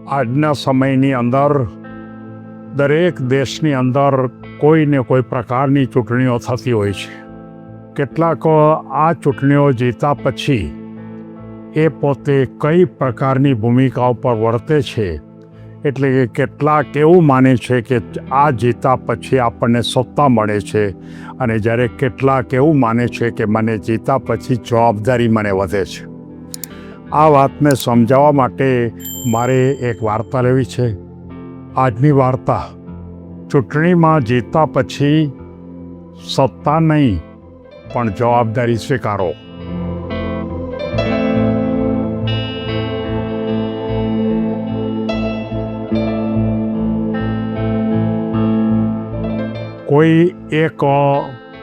આજના સમયની અંદર દરેક દેશની અંદર કોઈને કોઈ પ્રકારની ચૂંટણીઓ થતી હોય છે. કેટલાક આ ચૂંટણીઓ જીતા પછી એ પોતે કઈ પ્રકારની ભૂમિકા ઉપર વર્તે છે, એટલે કે કેટલાક એવું માને છે કે આ જીતા પછી આપણને સત્તા મળે છે, અને જ્યારે કેટલાક એવું માને છે કે મને જીતા પછી જવાબદારી મને વધે છે. આ વાતને સમજાવવા માટે મારે એક વાર્તા લેવી છે. આજની વાર્તા ચૂંટણીમાં જીતા પછી સત્તા નહીં પણ જવાબદારી સ્વીકારો. કોઈ એક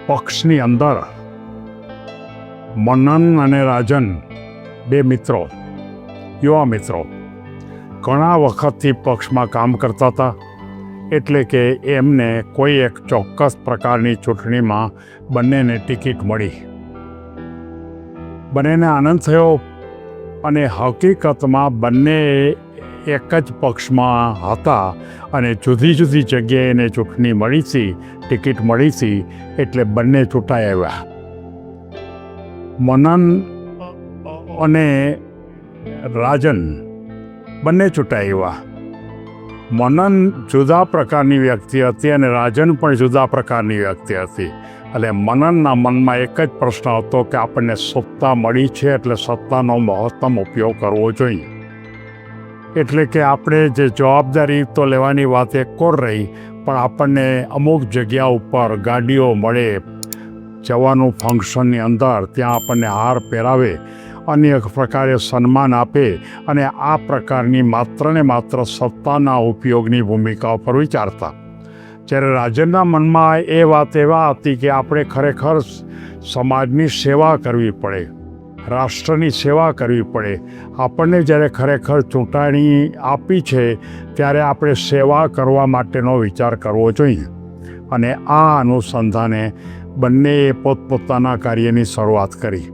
પક્ષની અંદર મનન અને રાજન, બે મિત્રો, યુવા મિત્રો, ઘણા વખતથી પક્ષમાં કામ કરતા હતા. એટલે કે એમને કોઈ એક ચોક્કસ પ્રકારની ચૂંટણીમાં બંનેને ટિકિટ મળી. બંનેને આનંદ થયો, અને હકીકતમાં બંને એક જ પક્ષમાં હતા અને જુદી જુદી જગ્યાએ એને ચૂંટણી મળી હતી, ટિકિટ મળી હતી, એટલે બંને ચૂંટાઈ આવ્યા. મનન અને રાજન બંને ચૂંટાઈ આવ્યા. મનન જુદા પ્રકારની વ્યક્તિ હતી અને રાજન પણ જુદા પ્રકારની વ્યક્તિ હતી. એટલે મનનના મનમાં એક જ પ્રશ્ન હતો કે આપણને સત્તા મળી છે, એટલે સત્તાનો મહત્તમ ઉપયોગ કરવો જોઈએ. એટલે કે આપણે જે જવાબદારી તો લેવાની વાત એક કોર રહી, પણ આપણને અમુક જગ્યા ઉપર ગાડીઓ મળે, જવાનું ફંક્શનની અંદર, ત્યાં આપણને હાર પહેરાવે, અન્ય પ્રકારે સન્માન આપે, અને આ પ્રકારની માત્ર ને માત્ર સત્તાના ઉપયોગની ભૂમિકા ઉપર વિચારતા. જ્યારે રાજનના મનમાં એ વાત એવા હતી કે આપણે ખરેખર સમાજની સેવા કરવી પડે, રાષ્ટ્રની સેવા કરવી પડે. આપણને જ્યારે ખરેખર ચૂંટણી આપી છે ત્યારે આપણે સેવા કરવા માટેનો વિચાર કરવો જોઈએ. અને આ અનુસંધાને બંનેએ પોતપોતાના કાર્યની શરૂઆત કરી.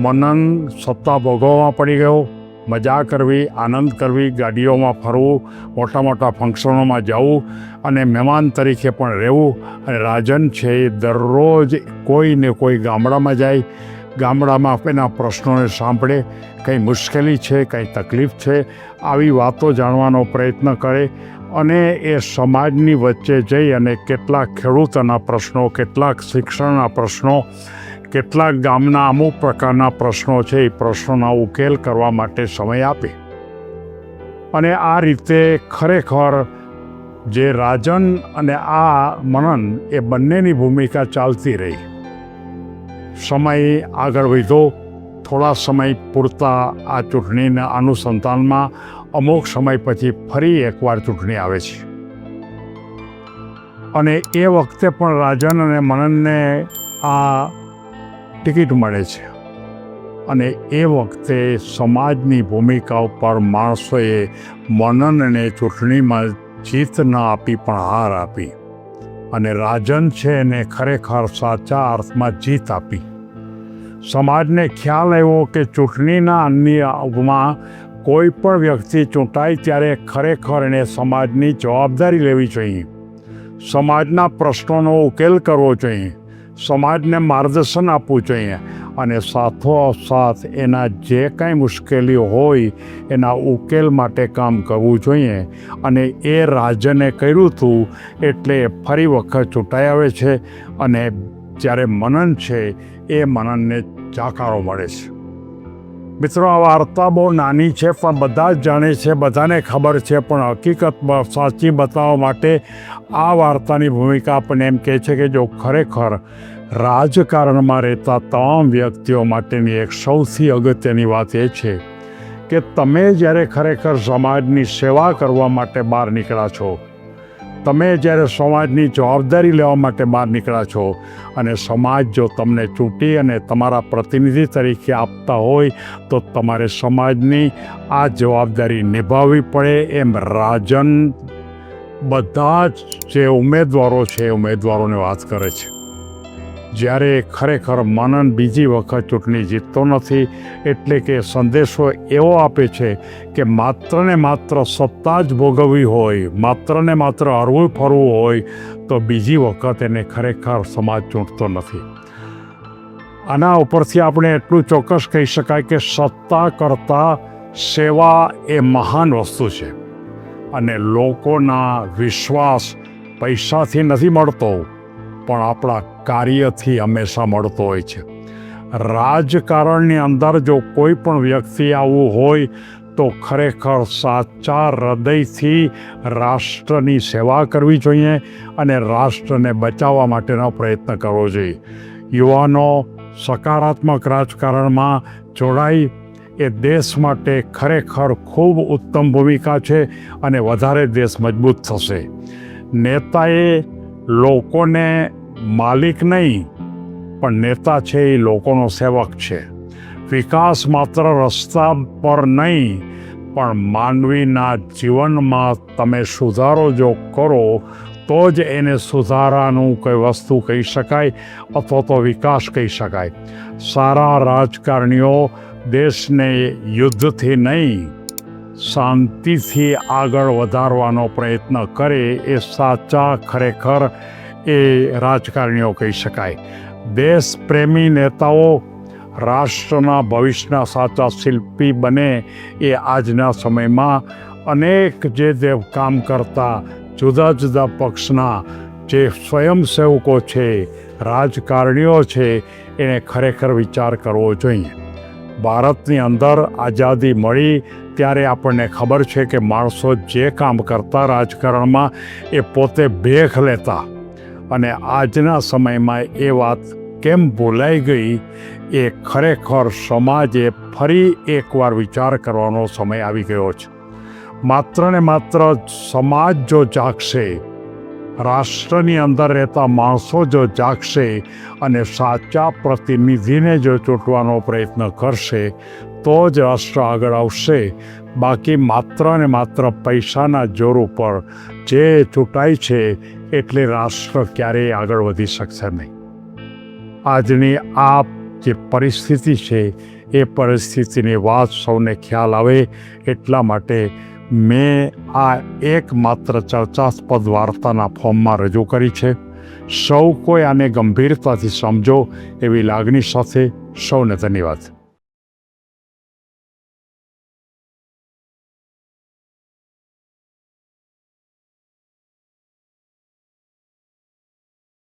મનન સત્તા ભોગવવામાં પડી ગયો. મજા કરવી, આનંદ કરવી, ગાડીઓમાં ફરવું, મોટા મોટા ફંક્શનોમાં જવું અને મહેમાન તરીકે પણ રહેવું. અને રાજન છે એ દરરોજ કોઈ ને કોઈ ગામડામાં જાય, ગામડામાં એના પ્રશ્નોને સાંભળે, કંઈ મુશ્કેલી છે, કંઈ તકલીફ છે, આવી વાતો જાણવાનો પ્રયત્ન કરે. અને એ સમાજની વચ્ચે જઈ અને કેટલાક ખેડૂતોના પ્રશ્નો, કેટલાક શિક્ષણના પ્રશ્નો, કેટલાક ગામના અમુક પ્રકારના પ્રશ્નો છે, એ પ્રશ્નોના ઉકેલ કરવા માટે સમય આપે. અને આ રીતે ખરેખર જે રાજન અને આ મનન, એ બંનેની ભૂમિકા ચાલતી રહી. સમય આગળ વધ્યો. થોડા સમય પૂરતા આ ચૂંટણીના અનુસંધાનમાં અમુક સમય પછી ફરી એકવાર ચૂંટણી આવે છે. અને એ વખતે પણ રાજન અને મનનને આ ટિકિટ મળે છે. અને એ વખતે સમાજની ભૂમિકા ઉપર માણસોએ મનનને ચૂંટણીમાં જીત ન આપી પણ હાર આપી, અને રાજન છે એને ખરેખર સાચા અર્થમાં જીત આપી. સમાજને ખ્યાલ આવ્યો કે ચૂંટણીના અન્યમાં કોઈ પણ વ્યક્તિ ચૂંટાય ત્યારે ખરેખર એને સમાજની જવાબદારી લેવી જોઈએ, સમાજના પ્રશ્નોનો ઉકેલ કરવો જોઈએ, સમાજને માર્ગદર્શન આપવું જોઈએ, અને સાથોસાથ એના જે કાંઈ મુશ્કેલીઓ હોય એના ઉકેલ માટે કામ કરવું જોઈએ. અને એ રાજને કર્યું હતું, એટલે ફરી વખત ચૂંટાઈ આવે છે. અને જ્યારે મનન છે એ મનનને જાકારો મળે છે. મિત્રો, આ વાર્તા બહુ નાની છે, પણ બધા જ જાણે છે, બધાને ખબર છે. પણ હકીકતમાં સાચી બતાવવા માટે આ વાર્તાની ભૂમિકા આપણને એમ કહે છે કે જો ખરેખર રાજકારણમાં રહેતા તમામ વ્યક્તિઓ માટેની એક સૌથી અગત્યની વાત એ છે કે તમે જ્યારે ખરેખર સમાજની સેવા કરવા માટે બહાર નીકળ્યા છો, તમે જ્યારે સમાજની જવાબદારી લેવા માટે બહાર નીકળ્યા છો, અને સમાજ જો તમને ચૂંટી અને તમારા પ્રતિનિધિ તરીકે આપતા હોય, તો તમારે સમાજની આ જવાબદારી નિભાવવી પડે. એમ રાજન બધા જ જે ઉમેદવારો છે એ ઉમેદવારોને વાત કરે છે. જ્યારે ખરેખર મનન બીજી વખત ચૂંટણી જીતતો નથી. એટલે કે સંદેશો એવો આપે છે કે માત્ર ને માત્ર સત્તા જ ભોગવવી હોય, માત્ર ને માત્ર હરવું ફરવું હોય તો બીજી વખત એને ખરેખર સમાજ ચૂંટતો નથી. આના ઉપરથી આપણે એટલું ચોક્કસ કહી શકાય કે સત્તા કરતાં સેવા એ મહાન વસ્તુ છે અને લોકોના વિશ્વાસ પૈસાથી નથી મળતો પણ આપણા કાર્યથી હંમેશા મળતો હોય છે. રાજકારણની અંદર જો કોઈ પણ વ્યક્તિ આવવું હોય તો ખરેખર સાચા હૃદયથી રાષ્ટ્રની સેવા કરવી જોઈએ અને રાષ્ટ્રને બચાવવા માટેનો પ્રયત્ન કરવો જોઈએ. યુવાનો સકારાત્મક રાજકારણમાં જોડાઈ એ દેશ માટે ખરેખર ખૂબ ઉત્તમ ભૂમિકા છે અને વધારે દેશ મજબૂત થશે. નેતાએ લોકોને માલિક નહીં પણ નેતા છે એ લોકોનો સેવક છે. વિકાસ માત્ર રસ્તા પર નહીં પણ માનવીના જીવનમાં તમે સુધારો જો કરો તો જ એને સુધારાનું કોઈ વસ્તુ કહી શકાય અથવા તો વિકાસ કહી શકાય. સારા રાજકારણીઓ દેશને યુદ્ધથી નહીં શાંતિથી આગળ વધારવાનો પ્રયત્ન કરે એ સાચા ખરેખર એ રાજકારણીઓ કહી શકાય. દેશપ્રેમી નેતાઓ રાષ્ટ્રના ભવિષ્યના સાચા શિલ્પી બને એ આજના સમયમાં અનેક જે કામ કરતા જુદા જુદા પક્ષના જે સ્વયંસેવકો છે, રાજકારણીઓ છે, એને ખરેખર વિચાર કરવો જોઈએ. ભારતની અંદર આઝાદી મળી ત્યારે આપણને ખબર છે કે માણસો જે કામ કરતા રાજકારણમાં એ પોતે ભેખ લેતા અને આજના સમયમાં એ વાત કેમ ભૂલાઈ ગઈ એ ખરેખર સમાજે ફરી એકવાર વિચાર કરવાનો સમય આવી ગયો છે. માત્ર ને માત્ર સમાજ જો જાગશે, રાષ્ટ્રની અંદર રહેતા માણસો જો જાગશે અને સાચા પ્રતિનિધિને જો ચૂંટવાનો પ્રયત્ન કરશે તો જ રાષ્ટ્ર આગળ આવશે. બાકી માત્ર ને માત્ર પૈસાના જોર ઉપર જે ચૂંટાય છે એટલે રાષ્ટ્ર ક્યારેય આગળ વધી શકશે નહીં. આજની આ જે પરિસ્થિતિ છે એ પરિસ્થિતિની વાત સૌને ખ્યાલ આવે એટલા માટે મેં આ એકમાત્ર ચર્ચાસ્પદ વાર્તાના ફોર્મમાં રજૂ કરી છે. સૌ કોઈ આને ગંભીરતાથી સમજો એવી લાગણી સાથે સૌને ધન્યવાદ.